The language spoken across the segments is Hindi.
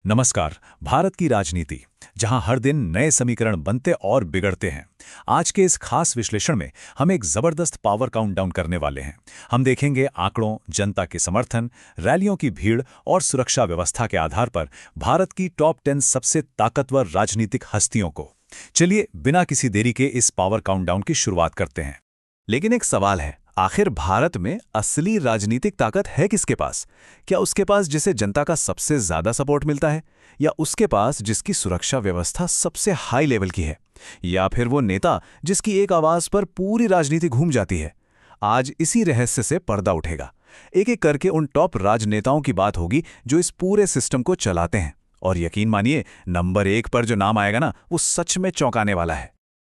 नमस्कार। भारत की राजनीति, जहां हर दिन नए समीकरण बनते और बिगड़ते हैं। आज के इस खास विश्लेषण में हम एक जबरदस्त पावर काउंटडाउन करने वाले हैं। हम देखेंगे आंकड़ों, जनता के समर्थन, रैलियों की भीड़ और सुरक्षा व्यवस्था के आधार पर भारत की टॉप 10 सबसे ताकतवर राजनीतिक हस्तियों को। चलिए बिना किसी देरी के इस पावर काउंटडाउन की शुरुआत करते हैं। लेकिन एक सवाल है, आखिर भारत में असली राजनीतिक ताकत है किसके पास? क्या उसके पास जिसे जनता का सबसे ज्यादा सपोर्ट मिलता है, या उसके पास जिसकी सुरक्षा व्यवस्था सबसे हाई लेवल की है, या फिर वो नेता जिसकी एक आवाज पर पूरी राजनीति घूम जाती है? आज इसी रहस्य से पर्दा उठेगा। एक एक करके उन टॉप राजनेताओं की बात होगी जो इस पूरे सिस्टम को चलाते हैं। और यकीन मानिए, नंबर 1 पर जो नाम आएगा ना, वो सच में चौंकाने वाला है।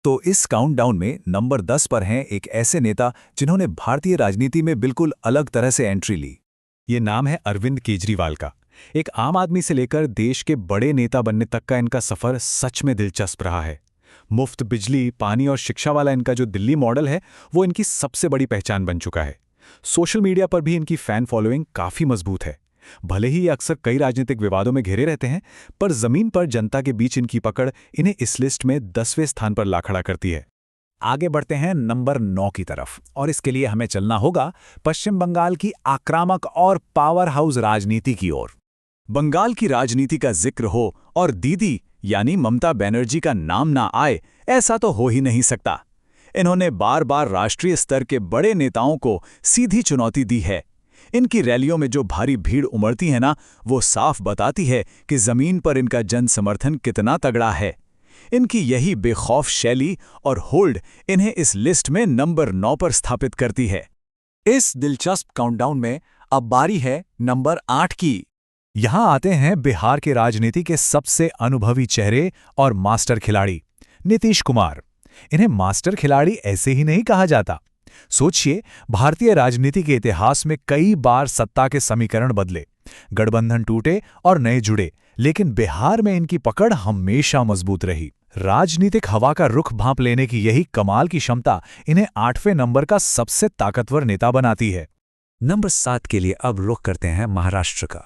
तो इस काउंटडाउन में नंबर 10 पर हैं एक ऐसे नेता जिन्होंने भारतीय राजनीति में बिल्कुल अलग तरह से एंट्री ली। ये नाम है अरविंद केजरीवाल का। एक आम आदमी से लेकर देश के बड़े नेता बनने तक का इनका सफर सच में दिलचस्प रहा है। मुफ्त बिजली, पानी और शिक्षा वाला इनका जो दिल्ली मॉडल है, वो इनकी सबसे बड़ी पहचान बन चुका है। सोशल मीडिया पर भी इनकी फैन फॉलोइंग काफी मजबूत है। भले ही ये अक्सर कई राजनीतिक विवादों में घिरे रहते हैं, पर जमीन पर जनता के बीच इनकी पकड़ इन्हें इस लिस्ट में 10वें स्थान पर ला खड़ा करती है। आगे बढ़ते हैं नंबर 9 की तरफ, और इसके लिए हमें चलना होगा पश्चिम बंगाल की आक्रामक और पावर हाउस राजनीति की ओर। बंगाल की राजनीति का जिक्र हो और दीदी यानी ममता बनर्जी का नाम ना आए, ऐसा तो हो ही नहीं सकता। इन्होंने बार बार राष्ट्रीय स्तर के बड़े नेताओं को सीधी चुनौती दी है। इनकी रैलियों में जो भारी भीड़ उमड़ती है ना, वो साफ बताती है कि जमीन पर इनका जन समर्थन कितना तगड़ा है। इनकी यही बेखौफ शैली और होल्ड इन्हें इस लिस्ट में नंबर 9 पर स्थापित करती है। इस दिलचस्प काउंटडाउन में अब बारी है नंबर 8 की। यहां आते हैं बिहार के राजनीति के सबसे अनुभवी चेहरे और मास्टर खिलाड़ी, नीतीश कुमार। इन्हें मास्टर खिलाड़ी ऐसे ही नहीं कहा जाता। सोचिए, भारतीय राजनीति के इतिहास में कई बार सत्ता के समीकरण बदले, गठबंधन टूटे और नए जुड़े, लेकिन बिहार में इनकी पकड़ हमेशा मजबूत रही। राजनीतिक हवा का रुख भांप लेने की यही कमाल की क्षमता इन्हें 8वें नंबर का सबसे ताकतवर नेता बनाती है। नंबर 7 के लिए अब रुख करते हैं महाराष्ट्र का।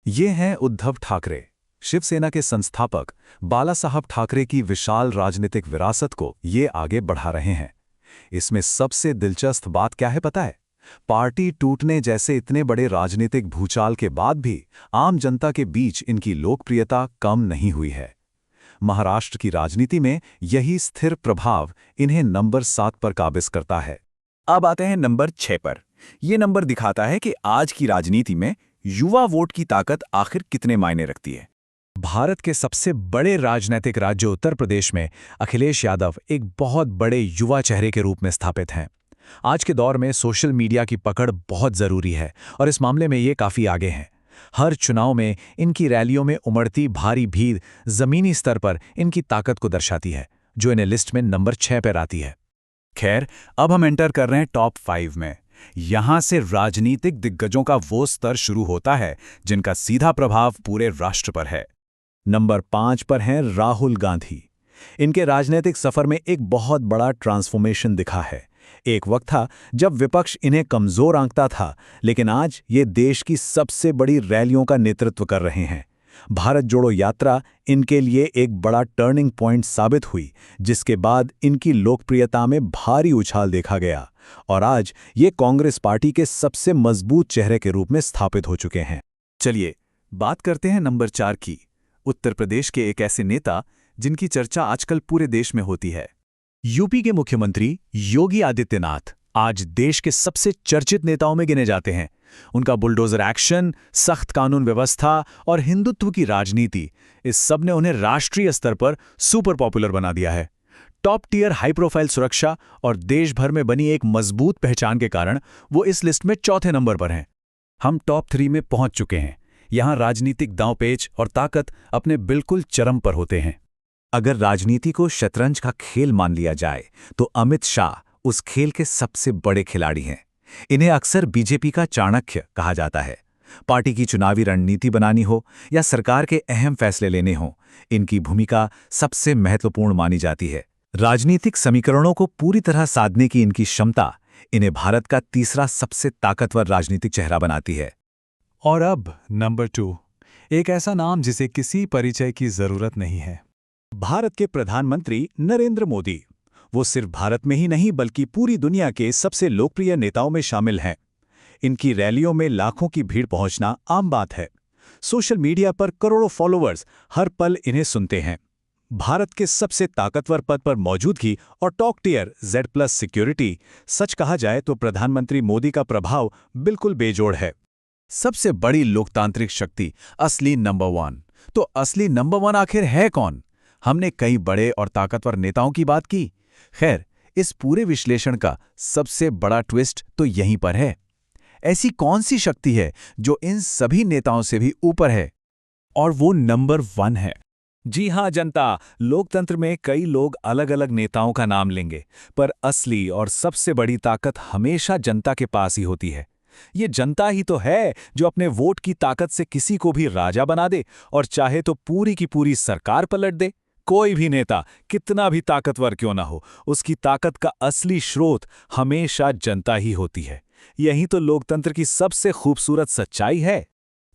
ये हैं उद्धव ठाकरे, शिवसेना के संस्थापक। बाला साहब ठाकरे की विशाल राजनीतिक विरासत को ये आगे बढ़ा रहे हैं। इसमें सबसे दिलचस्प बात क्या है पता है? पार्टी टूटने जैसे इतने बड़े राजनीतिक भूचाल के बाद भी आम जनता के बीच इनकी लोकप्रियता कम नहीं हुई है। महाराष्ट्र की राजनीति में यही स्थिर प्रभाव इन्हें नंबर 7 पर काबिज करता है। अब आते हैं नंबर 6 पर। यह नंबर दिखाता है कि आज की राजनीति में युवा वोट की ताकत आखिर कितने मायने रखती है। भारत के सबसे बड़े राजनीतिक राज्य उत्तर प्रदेश में अखिलेश यादव एक बहुत बड़े युवा चेहरे के रूप में स्थापित हैं। आज के दौर में सोशल मीडिया की पकड़ बहुत जरूरी है और इस मामले में ये काफी आगे हैं। हर चुनाव में इनकी रैलियों में उमड़ती भारी भीड़ जमीनी स्तर पर इनकी ताकत को दर्शाती है, जो इन्हें लिस्ट में नंबर 6 पर आती है। खैर, अब हम एंटर कर रहे हैं टॉप 5 में। यहां से राजनीतिक दिग्गजों का वो स्तर शुरू होता है जिनका सीधा प्रभाव पूरे राष्ट्र पर है। नंबर 5 पर हैं राहुल गांधी। इनके राजनीतिक सफर में एक बहुत बड़ा ट्रांसफॉर्मेशन दिखा है। एक वक्त था जब विपक्ष इन्हें कमजोर आंकता था, लेकिन आज ये देश की सबसे बड़ी रैलियों का नेतृत्व कर रहे हैं। भारत जोड़ो यात्रा इनके लिए एक बड़ा टर्निंग पॉइंट साबित हुई, जिसके बाद इनकी लोकप्रियता में भारी उछाल देखा गया और आज ये कांग्रेस पार्टी के सबसे मजबूत चेहरे के रूप में स्थापित हो चुके हैं। चलिए बात करते हैं नंबर 4 की। उत्तर प्रदेश के एक ऐसे नेता जिनकी चर्चा आजकल पूरे देश में होती है। यूपी के मुख्यमंत्री योगी आदित्यनाथ आज देश के सबसे चर्चित नेताओं में गिने जाते हैं। उनका बुलडोजर एक्शन, सख्त कानून व्यवस्था और हिंदुत्व की राजनीति, इस सब ने उन्हें राष्ट्रीय स्तर पर सुपर पॉपुलर बना दिया है। टॉप टियर हाई प्रोफाइल सुरक्षा और देश भर में बनी एक मजबूत पहचान के कारण वो इस लिस्ट में 4थे नंबर पर हैं। हम टॉप 3 में पहुंच चुके हैं। यहां राजनीतिक दांवपेच और ताकत अपने बिल्कुल चरम पर होते हैं। अगर राजनीति को शतरंज का खेल मान लिया जाए तो अमित शाह उस खेल के सबसे बड़े खिलाड़ी हैं। इन्हें अक्सर बीजेपी का चाणक्य कहा जाता है। पार्टी की चुनावी रणनीति बनानी हो या सरकार के अहम फैसले लेने हों, इनकी भूमिका सबसे महत्वपूर्ण मानी जाती है। राजनीतिक समीकरणों को पूरी तरह साधने की इनकी क्षमता इन्हें भारत का तीसरा सबसे ताकतवर राजनीतिक चेहरा बनाती है। और अब नंबर 2, एक ऐसा नाम जिसे किसी परिचय की जरूरत नहीं है। भारत के प्रधानमंत्री नरेंद्र मोदी। वो सिर्फ भारत में ही नहीं बल्कि पूरी दुनिया के सबसे लोकप्रिय नेताओं में शामिल हैं। इनकी रैलियों में लाखों की भीड़ पहुंचना आम बात है। सोशल मीडिया पर करोड़ों फॉलोअर्स हर पल इन्हें सुनते हैं। भारत के सबसे ताकतवर पद पर मौजूदगी और टॉप टियर Z+ सिक्योरिटी, सच कहा जाए तो प्रधानमंत्री मोदी का प्रभाव बिल्कुल बेजोड़ है। सबसे बड़ी लोकतांत्रिक शक्ति, असली नंबर 1। तो असली नंबर 1 आखिर है कौन? हमने कई बड़े और ताकतवर नेताओं की बात की। खैर, इस पूरे विश्लेषण का सबसे बड़ा ट्विस्ट तो यहीं पर है। ऐसी कौन सी शक्ति है जो इन सभी नेताओं से भी ऊपर है? और वो नंबर 1 है। जी हां जनता, लोकतंत्र में कई लोग अलग अलग नेताओं का नाम लेंगे, पर असली और सबसे बड़ी ताकत हमेशा जनता के पास ही होती है। ये जनता ही तो है जो अपने वोट की ताकत से किसी को भी राजा बना दे और चाहे तो पूरी की पूरी सरकार पलट दे। कोई भी नेता कितना भी ताकतवर क्यों ना हो, उसकी ताकत का असली स्रोत हमेशा जनता ही होती है। यही तो लोकतंत्र की सबसे खूबसूरत सच्चाई है।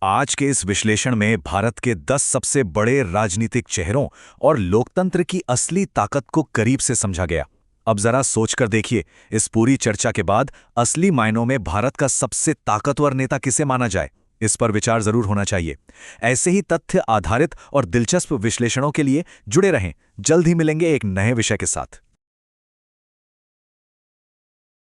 आज के इस विश्लेषण में भारत के 10 सबसे बड़े राजनीतिक चेहरों और लोकतंत्र की असली ताकत को करीब से समझा गया। अब जरा सोचकर देखिए, इस पूरी चर्चा के बाद असली मायनों में भारत का सबसे ताकतवर नेता किसे माना जाए? इस पर विचार जरूर होना चाहिए। ऐसे ही तथ्य आधारित और दिलचस्प विश्लेषणों के लिए जुड़े रहें। जल्द ही मिलेंगे एक नए विषय के साथ।